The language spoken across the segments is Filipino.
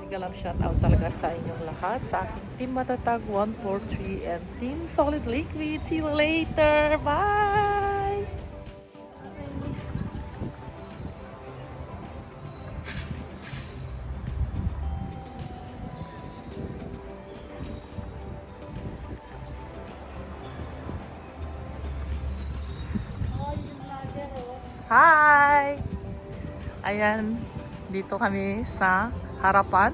Galang shoutout talaga sa inyong lahat, sa aking Team Matatag 143 and Team Solid Liquid. See you later! Bye! Hi! Ayan, dito kami sa harapan.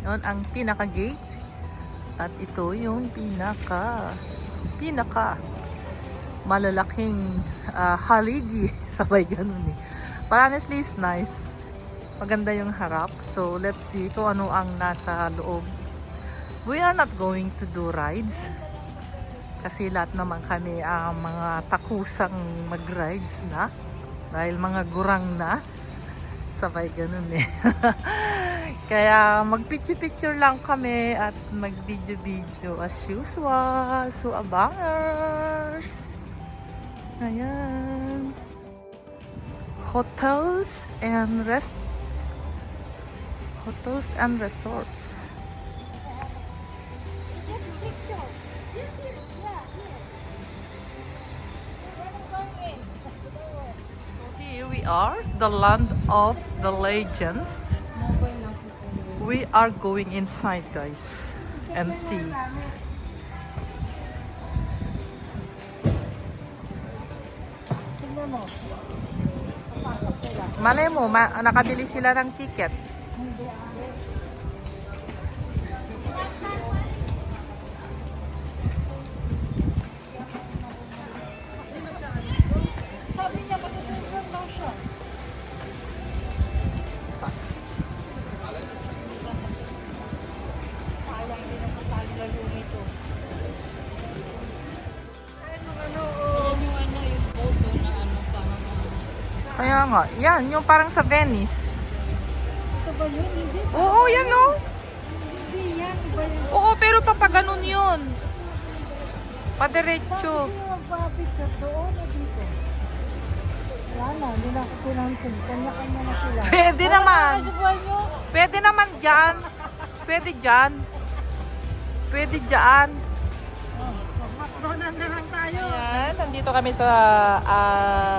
Yun ang pinaka-gate. At ito yung pinaka malalaking haligi. Sabay ganun eh. But honestly, it's nice. Maganda yung harap. So, let's see kung ano ang nasa loob. We are not going to do rides. Kasi lahat naman kami ang mga takusang mag-rides na. Dahil mga gurang na. Sabay ganun eh. Kaya mag-picture-picture lang kami at mag-video-video as usual. So, abangers! Ayan. Hotels and resorts. Here we are, the land of the legends. We are going inside, guys, and see. Malay mo, nakabili sila ng ticket. Kaya nga, yan, yung parang sa Venice. Ito ba yun? Hindi. Oo, yan o. Hindi yan. Iba yun. Oo, pero papaganon yun. Padiretso. Saan kasi yung magpapicture doon o dito? Wala na, hindi na ako pinansin. Kanya-kanya na sila. Pwede naman. Subuhan nyo. Pwede naman dyan. Pwede dyan. Pwede dyan. McDonald's na lang tayo. Ayan, nandito kami sa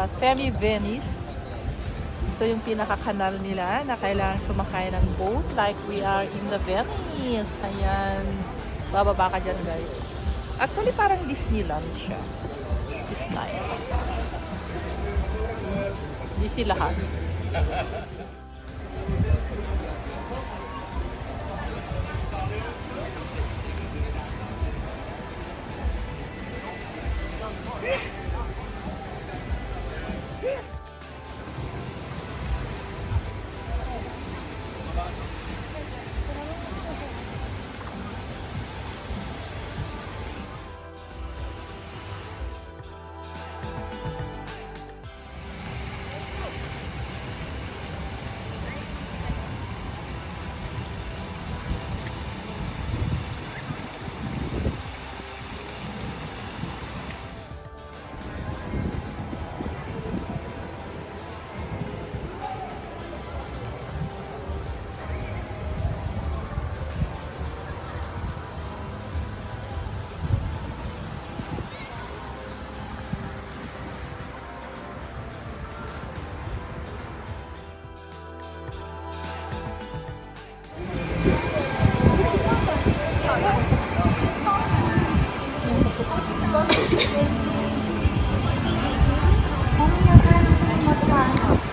Semi-Venice. Ito yung pinaka-kanal nila na kailangan sumakay ng boat like we are in the Venice. Ayan. Bababa ka dyan, guys. Actually, parang Disneyland siya. It's nice. Busy lahat.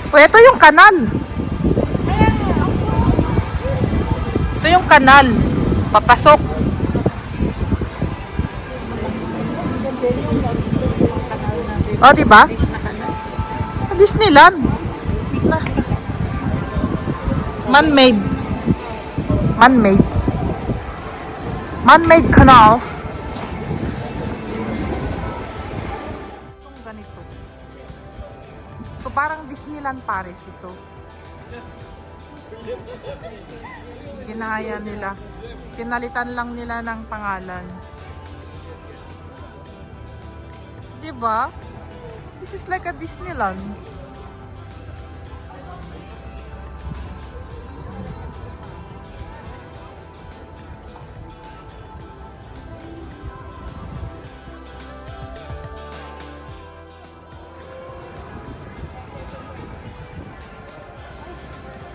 O, ito yung kanal. Ito yung kanal. Papasok. O, diba? Disneyland. Man-made. Man-made. Man-made canal. Itong ganito. So, parang Disneyland Paris ito. Ginaya nila. Pinalitan lang nila ng pangalan. Diba? This is like a Disneyland.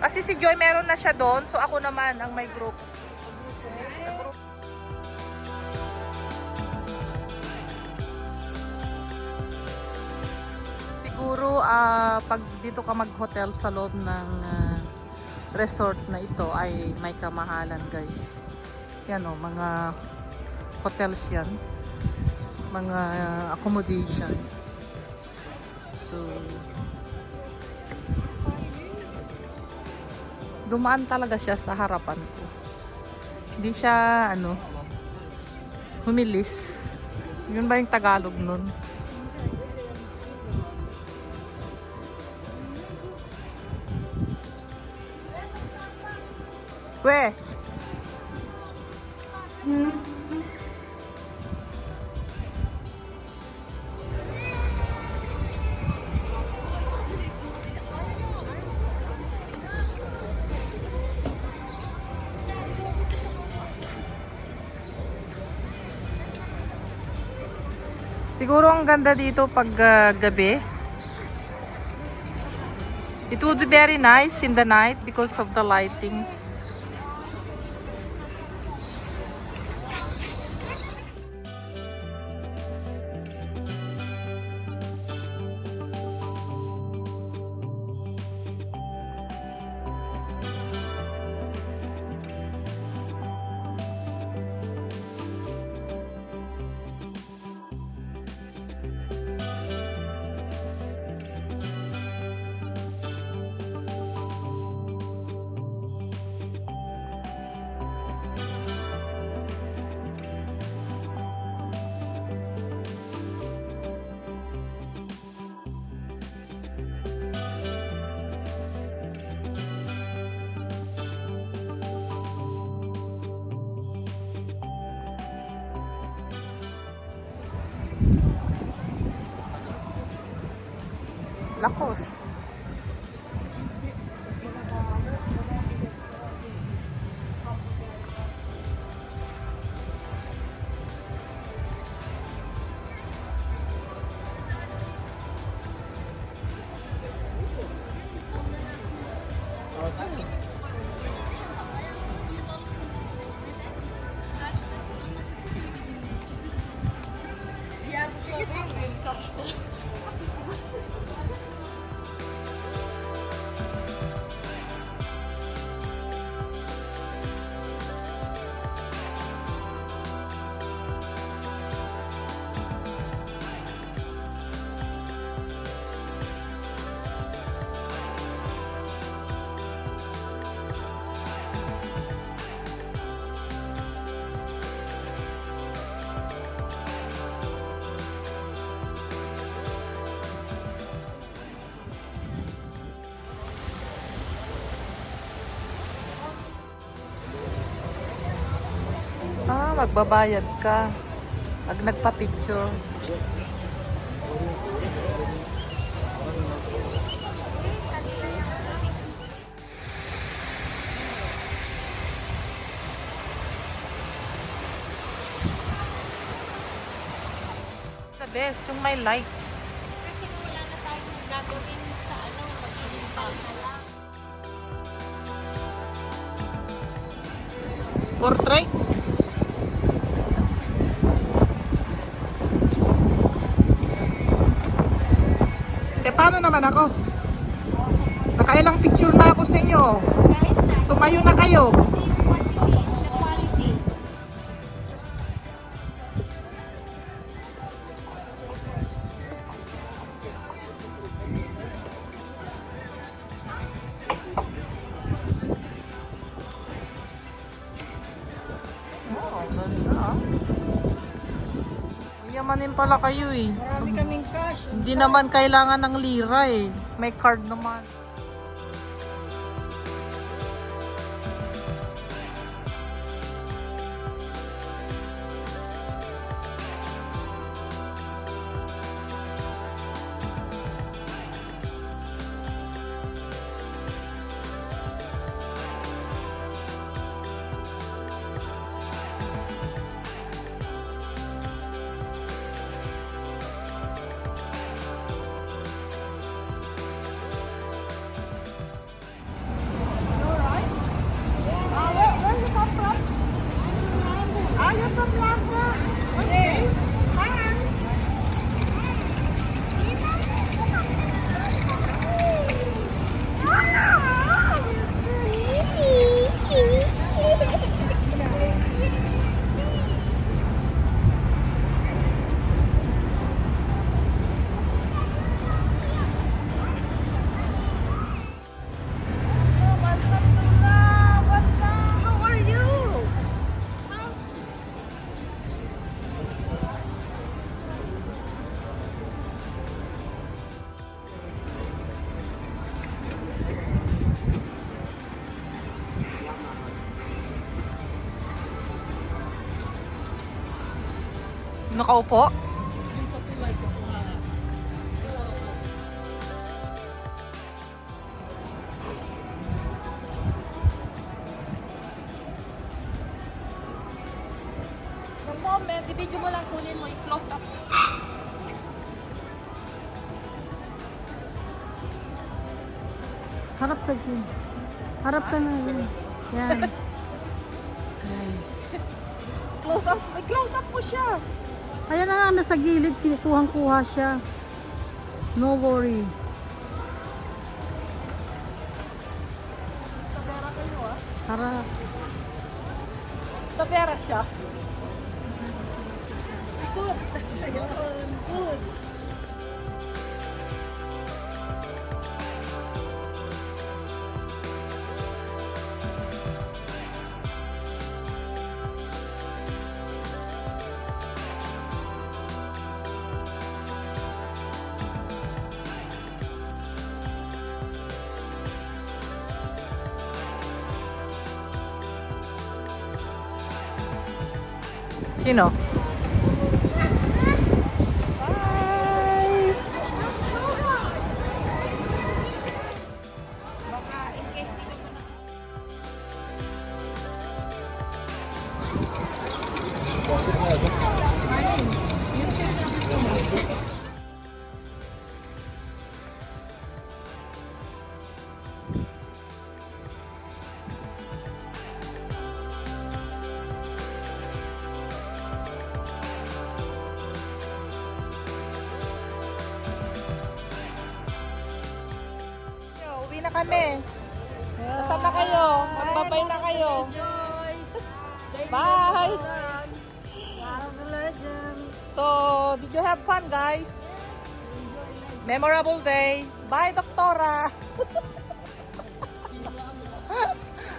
Kasi si Joy meron na siya doon, so ako naman ang may group. Sa group. Siguro pag dito ka mag-hotel sa loob ng resort na ito ay may kamahalan, guys. Yan o, mga hotels yan. Mga accommodation. So, dumaan talaga siya sa harapan ko. Hindi siya, humilis. Yun ba yung Tagalog nun? We! Siguro ang ganda dito pag gabi. It would be very nice in the night because of the lightings. Lakos. Magbabayad ka pag nagpa-picture. The best, yung may lights. Kasi wala na tayong gagawin sa mag-iimpal na lang. Portrait. Paano naman ako? Nakailang picture na ako sa inyo. Kahit na, Tumayo na kayo. hindi yung quantity, the quality. Oh, ganda. Yamanin pala kayo eh. Marami kaming cash. Hindi naman kailangan ng lira eh. May card naman. Nakaupo? Yung sa tulay ko kuha. For moment, i-video mo lang kunin mo, i-close up. Harap ka dyan. Harap ka na. Yan. Close up mo siya. Ayan na nga, nasa gilid, kinukuhang-kuha siya. No worry. Tabera kayo ah. Harap. Tabera siya. Good. Ayun, good. Sino? Bye! Baka in case di ka pa na... Uwi na kami. Nasaan na kayo? Magbabay na kayo. Bye! So, did you have fun, guys? Memorable day. Bye, Doktora!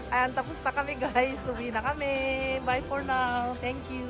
Ayan, tapos na kami, guys. Uwi na kami. Bye for now. Thank you.